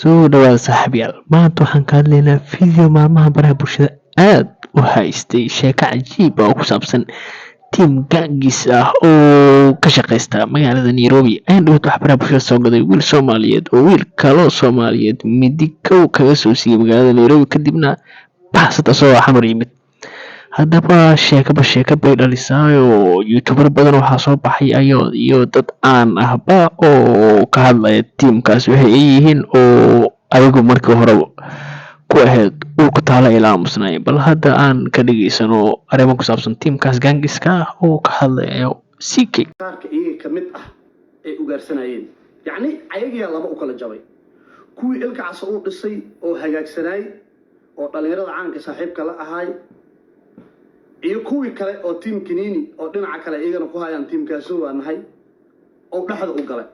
Soo dhawaada saaxiibayaal, maanta waxaan ka hadlaynaa fiideo maalmaha baraha bulshada aad u haystay sheeko cajiib ah oo ku saabsan tiim gaangis ah oo ka shaqeysta magaalada Nairobi. Ayaan dhawaan wax baraha bulshada soo gaday wiil Soomaaliyeed oo wiil kaloo Soomaaliyeed midig kow kaga soo siiyay magaalada Nairobi kadibna baxsad asagoo xamar yimid. Haddaba sheekaba sheeka bay dhalisay oo YouTuber badan waxaa soo baxay iyo dad caan ahba oo ka hadlaya tiimkaas waxay ay yihiin oo ayagu markii hore ku ahayd dhulka taala ilaa aamusnay. Bal hadda aan ka dhageysano arrimo ku saabsan tiimkaas gaangiska ah oo ka hadlaya CK. qaarka iyaga ka mid ah ay ugaarsanayeen yacni ayagiyaa laba u kala jabay kuwii ilkacaas uu dhisay oo hagaagsanay oo dhalinyarada caanka saaxiibka la ahay iyo kuwii kale oo tiim Kiniini oo dhinaca kale iyagana ku hayaan tiimkaas waa nahay oo dhaxda u galay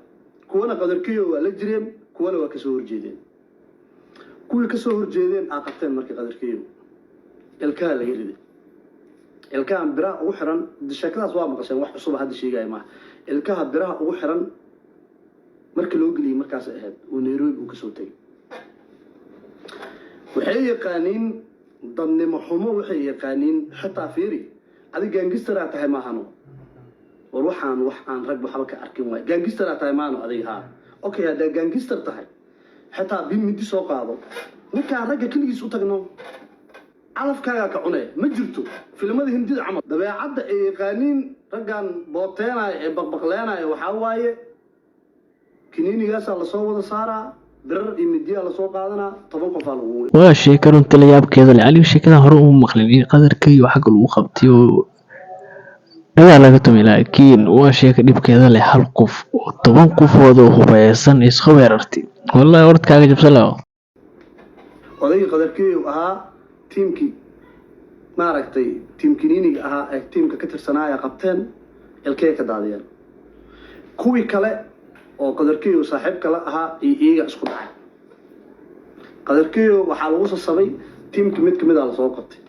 kuwana qadarkiyo waa la jireen kuwana waa ka soo horjeedeen kuwii ka soo horjeedeen aa qabteen markii qadarkiyo ilkaha laga riday ilkaha biraha ugu xiran sheekadaas waa maqasheen wax cusub hadda sheegay ma ilkaha biraha ugu xiran markii loo geliyay markaas ahayd oo Nairobi uu ka soo tagay waxay yaqaaniin dadnimo xumo waxay yaqaaniin xitaa fiiri adiga gaangistar aad tahay maahano war waxaan rag waxba ka arkin waay gaangistar aad tahay maahano adiga ha okay hadda gaangistar tahay xitaa midi soo qaado ninka ragga kaligiis u tagno calafkaaga ka cunay ma jirto filimada hindida camal dabeecadda ay yaqaaniin raggan booteenay ee baqbaqleenay waxa waaye Kiniinigaas la soo wada saaraa birar iyo midiya la soo qaadanaa 10 qof lagu waa sheeko runtii la yaabkeeda leh. Ali sheekada hore uma maqlin in qadarka iyo xaq lagu qabtay oo ayaa laga tumay, laakiin waa sheeko dhibkeeda leh. hal qof oo 10 qofood oo hubaysan isku weerartay wallahi wardkaaga jabsalaw odayga qadarkiyo ahaa tiimkii maaragtay tiim Kiniiniga ahaa ee tiimka ka tirsanaya qabteen ilkay ka daadiyeen kuwii kale oo qadarkiyo saaxiibka la ahaa iyaga isku dhacay qadarkiyo waxaa lagu soo sabay tiimka mid kamid ah la soo qabtay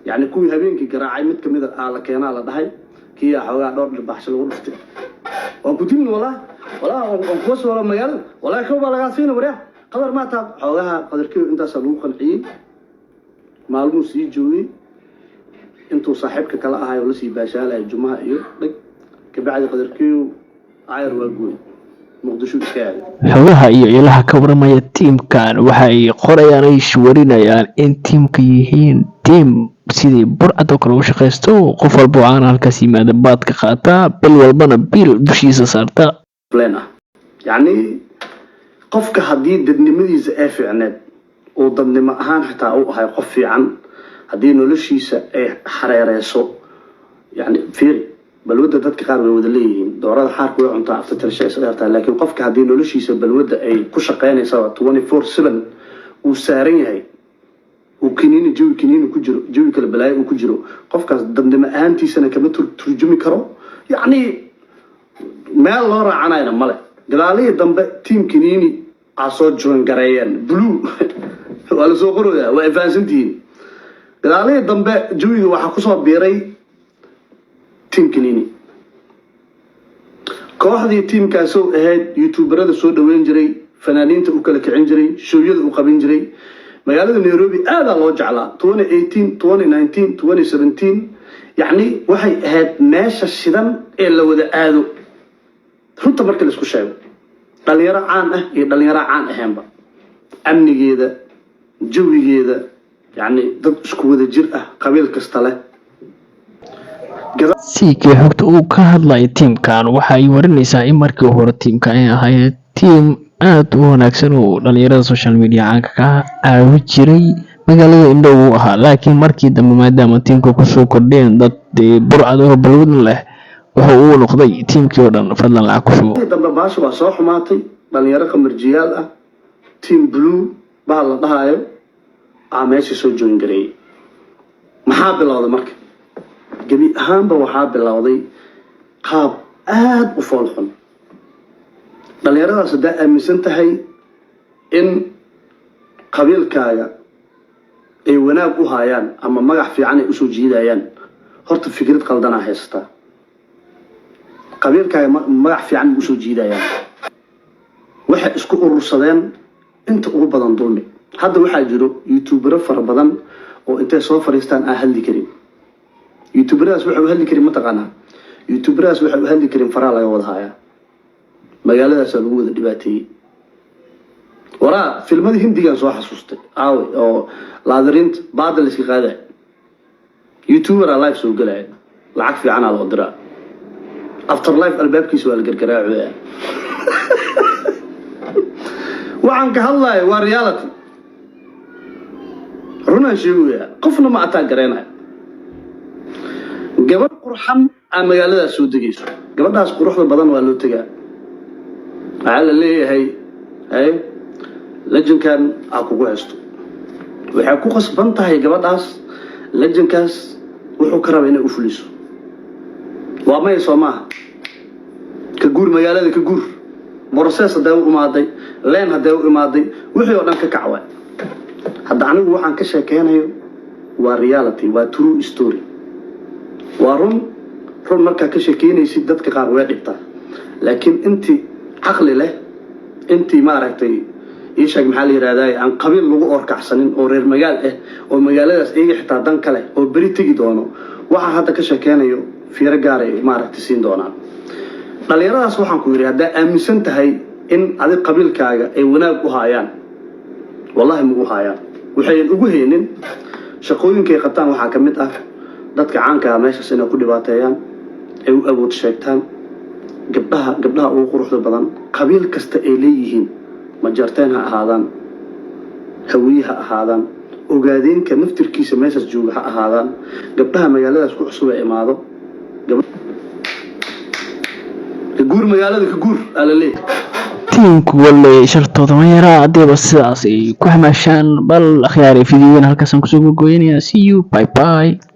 yani kuwii habeenkii garaacay mid kamid ah la keenaa la dhahay kii xoogaa dhowr dhibaaxsh lagu dhuftay waan ku timin wala on ku soo wala magaalada wala ka wala laga siin wareer qadar ma taa xoogaha qadarkiyo intaas lagu qanciyay maalmo sii joogay intuu saaxiibka kala ahaa oo la sii baashaalay jumaha iyo dhig ka bacdi qadarkiyo ayr waa gooy muqdisho iskaal xogaha iyo ilaha ka waramaya tiimkan waxa ay qorayaan ay shwarinayaan in tiimka yihiin tiim sidii burcad oo kale u shaqeysto qof walba oo aan halkaas yimaada baad ka qaata bil walbana bil dushiisa saarta plan ah yani qofka hadii dadnimadiisa ay fiicneed oo dadnimo ahaan xitaa uu ahay qof fiican hadii noloshiisa ay xareereyso yani fiir balwada dadka qaar way wada leeyihiin doorada xaarku way cuntaa after tarshay saartaa laakiin qofka hadii noloshiisa balwada ay ku shaqeynayso 24/7 uu saaran yahay uu Kiniini ku jiro jawi kala balaayo uu ku jiro qofkaas dadnimo ahaantiisana kama turjumi karo yani meel loo raacanayna male gadaalihii dambe tiim Kiniini soo join gareeyeen blue wala soo qoraya waa faansantiin gadaalihii dambe jawiga waxa ku soo biiray tiim Kiniini kooxdii tiimkaas oo ahayd YouTuberada soo dhaweyn jiray fanaaniinta u kala kicin jiray showyada u qabin jiray magaalada Nairobi aad loo jeclaa 2018 2019 2017 yani waxay ahayd meesha shidan ee la wada aado runta marka la isku sheego dhalinyaro caan ah iyo dhalinyaro caan ahaanba amnigeeda jawigeeda yani dad isku wada jir ah qabiil kasta leh CK xogta uu ka hadlay tiimkan waxa ay warinaysaa in markii hore tiimka ay ahayd tiim aad u wanaagsan oo dhalinyarada social media caanka ka caawi jiray magaalada indhow uu ahaa, laakiin markii dambe maadaama tiimka ku soo kordheen dad burcad oo balwad leh waxa uu noqday tiimkii oo dhan fadlan lacag ku shubo dambe baasha waa soo xumaatay dhalinyaro qamarjiyaal ah team blue baa la dhahayo meesha soo join gareeyay maxaa bilowday marka gabi ahaanba waxaa bilowday qaab aad u foolxun dhalinyaradaas hadaa aaminsan tahay in qabiilkaaga ay wanaag u hayaan ama magac fiican ay usoo jiidayaan horta fikrad qaldan ah haystaa qabiilkaaga magac fiican usoo jiidayaan waxa isku urursadeen inta ugu badan dulmi. Hadda waxaa jiro youtubero fara badan oo intay soo fariistaan aan hadli karin. Youtuberaas waxa uu hadli karin mataqaanaa. Youtuberaas waxa uu hadli karin faraa laga wada hayaa. Magaaladaas lagu wada dhibaateeyay. waraa filmadii hindigan soo xasuustay aawe oo laadariinta baadal iska qaaday. YouTuber live soo galay lacag fiican loo diraa. After life albaabkiisa waa la gargaraacay. waxaan ka hadlaay waa reality. runa sheegaya qofna ma ataa gareenay. gabadh qurxan aan magaalada soo degayso. gabadhaas quruxda badan waa loo tagaa. waxaa la leeyahay lejankan aa kugu haysto. waxay ku qasban tahay gabadhaas lejankaas wuxuu ka rabaa inay u fuliso. waa may Soomaa ka guur magaalada ka guur process haday u imaaday leen haday u imaaday wixii oo dhan ka kacway. hadda anigu waxaan ka sheekeynayo waa reality, waa true story. waa run markaa ka sheekeynaysid dadka qaar way dhibtaa. laakiin intii aqli leh intii maaragtay إيشك محلي راداي عن قبيل لغو أوركحسنين أو رير مجال أو مجالات إيه حتى دان كله أو بريت تجي دونه واحد حتى كشكانيو في رجاري ما رح تسين دونا. دليرة أصبحان كوري هذا أمسنت هاي إن هذا قبيل كاجا أي وناب وهايان والله مو هايان وحين أقولهن شقوين كي قطان وحاكمت دتك عنك ماشي سنة كل باتيان أو أبو تشيكتان قبلها أو قروح البدن قبيل كستئليهن مجرتين هذان هويها هذان وقاعدين كنفتر كيس ماسس جوجها هذان قبلها مجالات كل حسوة إماضة قبل كجور مجالات كجور على ليه تيمك والله شرطة ضميرة دي بس أصي كوح مشان بل أخياري فيديوين هالكسان كسوق جوين يا see you bye bye.